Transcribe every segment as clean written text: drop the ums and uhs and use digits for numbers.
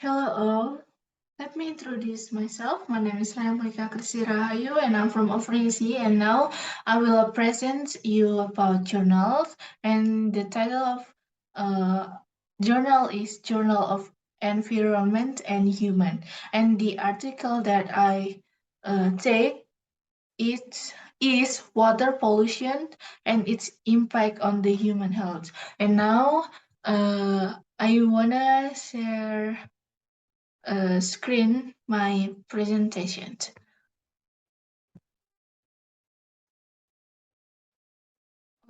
Hello all. Let me introduce myself. My name is Christy and I'm from Ofrisi, and now I will present you about journals. And the title of journal is Journal of Environment and Human. And the article that I take is water pollution and its impact on the human health. And now I wanna share screen my presentation.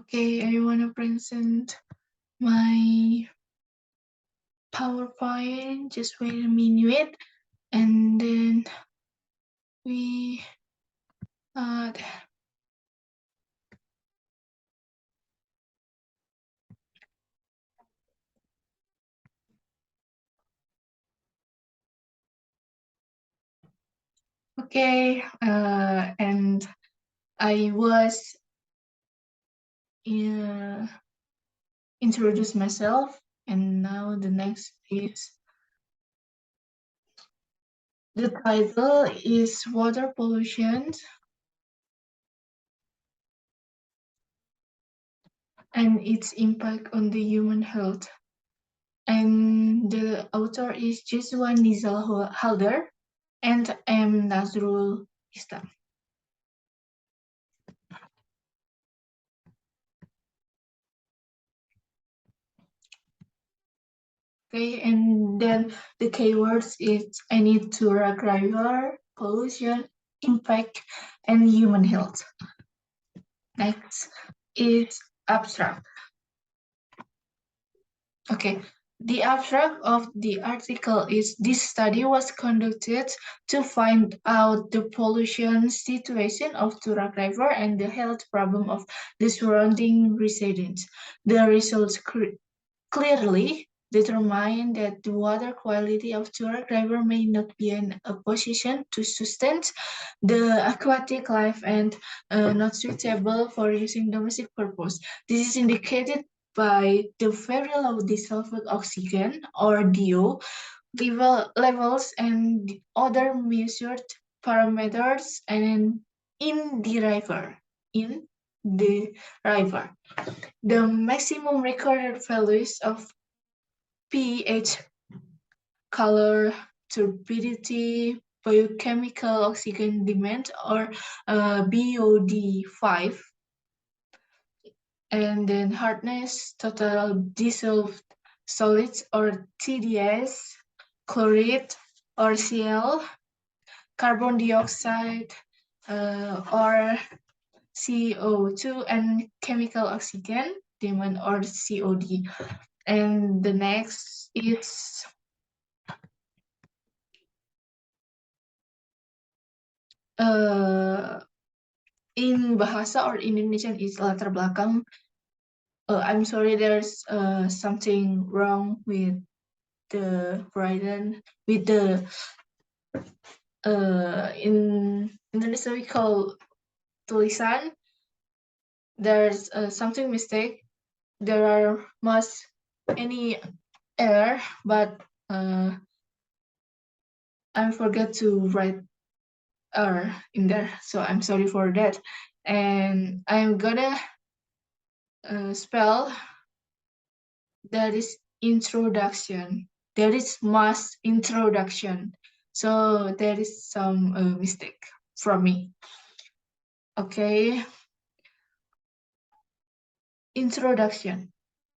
Okay, I want to present my PowerPoint. Just wait a minute, and then we okay, and I was introduce myself, and now the next is the title is water pollution and its impact on the human health. And the author is Joshua Nizal Halder and M. Nazrul Islam. Okay, and then the keywords is I need to regular pollution, impact, and human health. Next is abstract. Okay, the abstract of the article is this study was conducted to find out the pollution situation of Turak River and the health problem of the surrounding residents. The results clearly determine that the water quality of Turak River may not be in a position to sustain the aquatic life and not suitable for using domestic purpose. This is indicated by the very low dissolved oxygen or DO levels and other measured parameters and in the river. The maximum recorded values of pH, color, turbidity, biochemical oxygen demand, or BOD5, and then hardness, total dissolved solids, or TDS, chloride, or Cl, carbon dioxide, or CO2, and chemical oxygen demand, or COD. And the next is in bahasa or Indonesian is latar belakang. I'm sorry, there's something wrong with the writing. With the in Indonesia we call tulisan. There's something mistake. There are must any error, but I forget to write in there, so I'm sorry for that. And I'm gonna spell that is introduction. There is mass introduction. So there is some mistake from me. Okay. Introduction.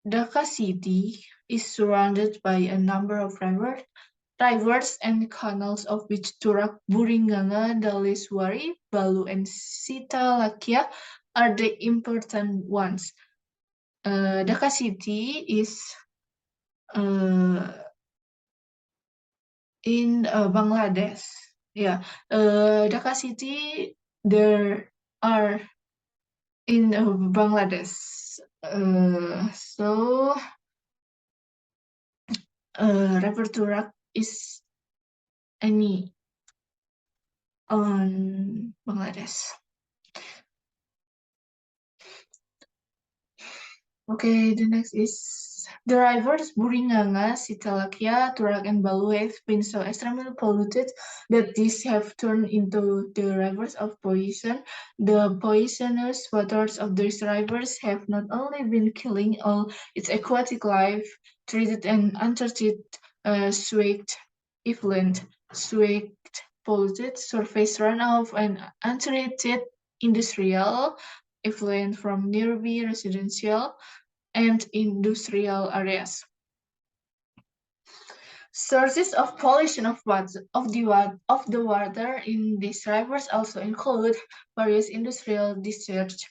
Dhaka city is surrounded by a number of rivers and canals, of which Turak, Buringgana, Daliswari, Balu, and Sitalakia are the important ones. Dhaka city is in Bangladesh. Yeah, Dhaka city, there are in Bangladesh. So River Turak is any on Bangladesh. Okay, the next is The rivers Buringanga, Sitalakia, Turak, and Balu have been so extremely polluted that these have turned into the rivers of poison. The poisonous waters of these rivers have not only been killing all its aquatic life, treated and untreated sewage effluent, sewage polluted surface runoff, and untreated industrial effluent from nearby residential and industrial areas. Sources of pollution of the water in these rivers also include various industrial discharge,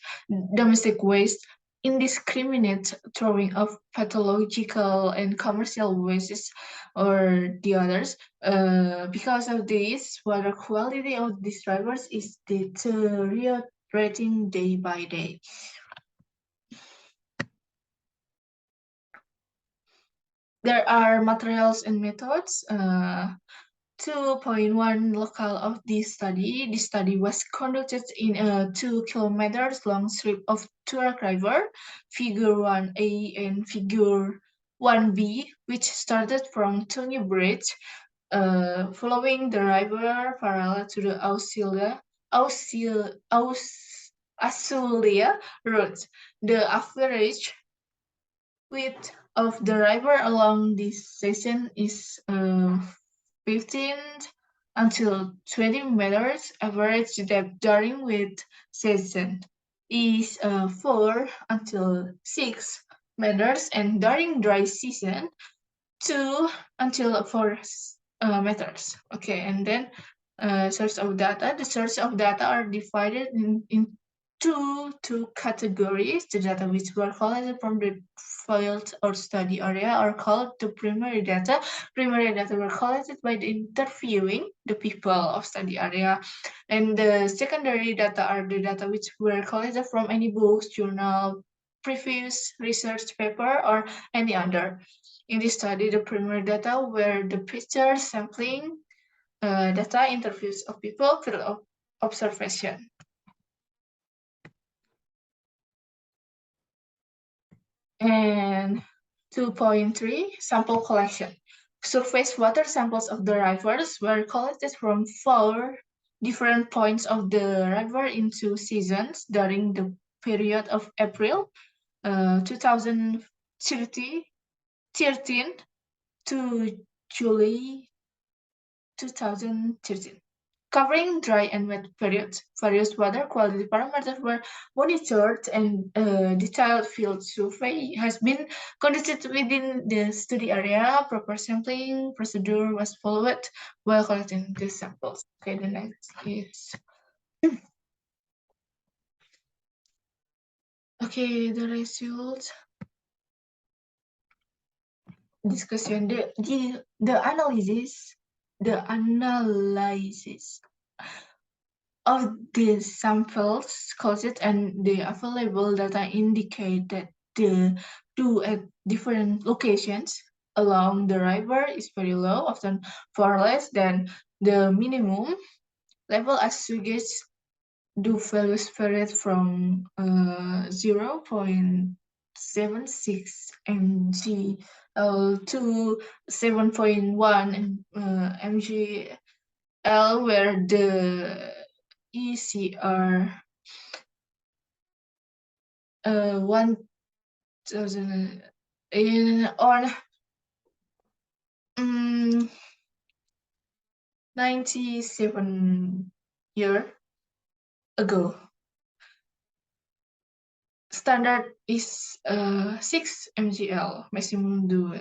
domestic waste, indiscriminate throwing of pathological and commercial wastes, or the others. Because of this, water quality of these rivers is deteriorating day by day. There are materials and methods. 2.1 local of this study. This study was conducted in a 2 kilometers long strip of Turak River, Figure 1A and Figure 1B, which started from Tony Bridge, following the river parallel to the Asulia route. The average width of the river along this section is 15 until 20 meters. Average depth during wet season is 4 until 6 meters, and during dry season 2 until 4 meters. Okay, and then source of data. The source of data are divided in two categories. The data which were collected from the field or study area are called the primary data. Primary data were collected by the interviewing the people of study area. And the secondary data are the data which were collected from any books, journal, previous research paper, or any other. In this study, the primary data were the picture sampling, data interviews of people, field of observation. And 2.3, sample collection. Surface water samples of the rivers were collected from 4 different points of the river in 2 seasons during the period of April 2013 to July 2013. Covering dry and wet periods, various water quality parameters were monitored, and a detailed field survey has been conducted within the study area. Proper sampling procedure was followed while collecting the samples. Okay, the next is okay, the results. Discussion. The analysis of the samples collected and the available data indicate that the dew at different locations along the river is very low, often far less than the minimum level, as suggests dew values varied from 0.76 mg to 7.1 mgl, where the ECR 1000 on 97 years ago. Standard is 6 mgl, maximum do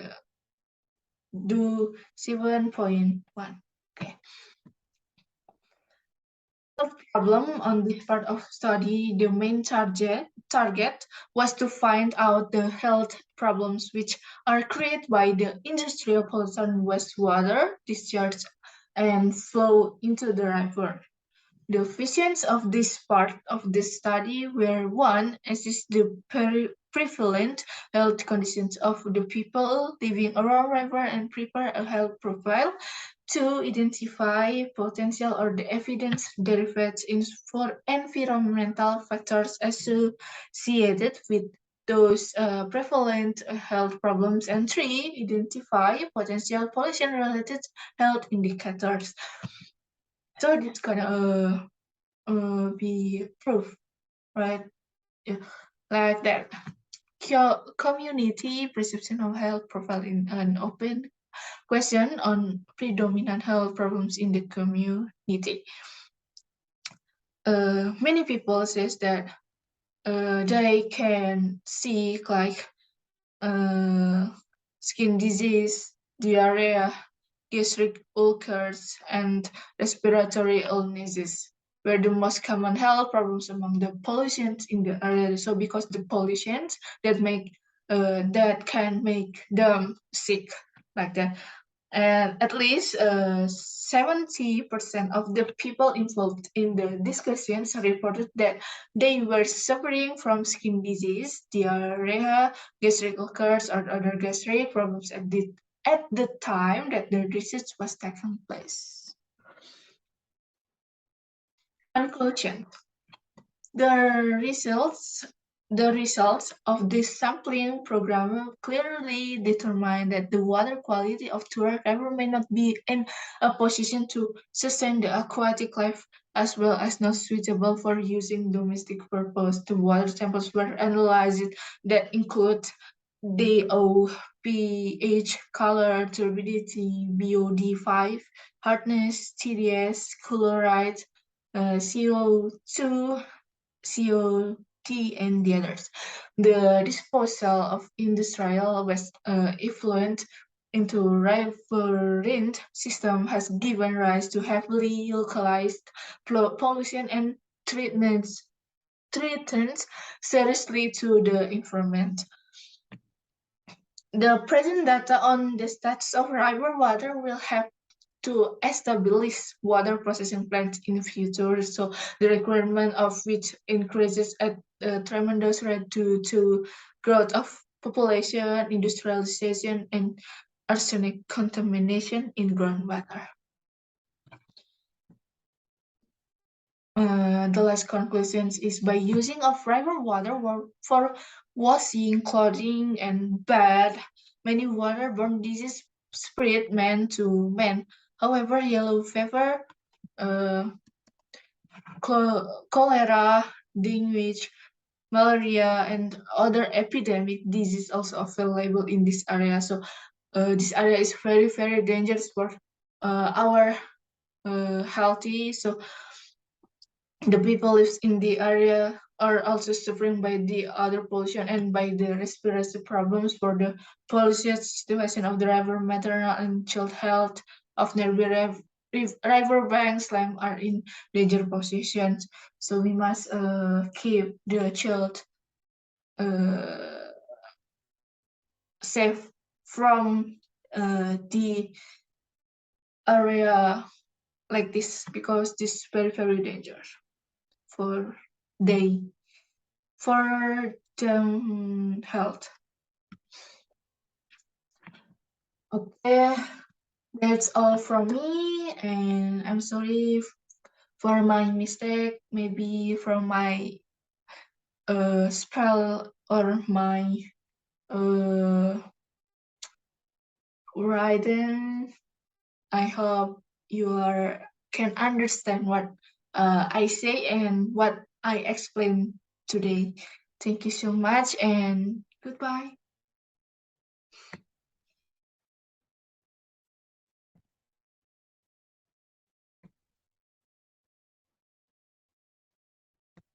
7.1. Okay. Problem on this part of study, the main target was to find out the health problems which are created by the industrial pollution wastewater discharge and flow into the river. The visions of this part of the study were: one, assess the prevalent health conditions of the people living around river and prepare a health profile. 2, identify potential or the evidence derived for environmental factors associated with those prevalent health problems, and three, identify potential pollution-related health indicators. So it's gonna be proof, right? Yeah, like that. Community perception of health profile in an open question on predominant health problems in the community. Many people says that they can see like skin disease, diarrhea, gastric ulcers, and respiratory illnesses were the most common health problems among the pollutions in the area. So because the pollutions that can make them sick like that. And at least 70% of the people involved in the discussions reported that they were suffering from skin disease, diarrhea, gastric ulcers, or other gastric problems at the time that the research was taking place. Conclusion. The results of this sampling program clearly determine that the water quality of Turek River may not be in a position to sustain the aquatic life as well as not suitable for using domestic purpose. The water samples were analyzed that include DO, pH, color, turbidity, BOD5, hardness, TDS, chloride, CO2, COT, and the others. The disposal of industrial waste effluent into riverine system has given rise to heavily localized pollution and threatens seriously to the environment. The present data on the status of river water will help to establish water processing plants in the future. So the requirement of which increases at a tremendous rate due to growth of population, industrialization, and arsenic contamination in groundwater. The last conclusion is by using of river water for washing, clothing, and bath, many waterborne diseases spread man to man. However, yellow fever, uh, cholera, dengue, malaria, and other epidemic disease also available in this area. So this area is very, very dangerous for our healthy. So the people lives in the area are also suffering by the other pollution and by the respiratory problems for the pollution situation of the river maternal and child health of nearby river banks slime are in danger positions. So we must keep the child uh, safe from the area like this because this is very, very dangerous for they for the health. Okay, that's all from me, and I'm sorry for my mistake, maybe from my spell or my uh, writing. I hope you can understand what I say and what I explain today. Thank you so much, and goodbye.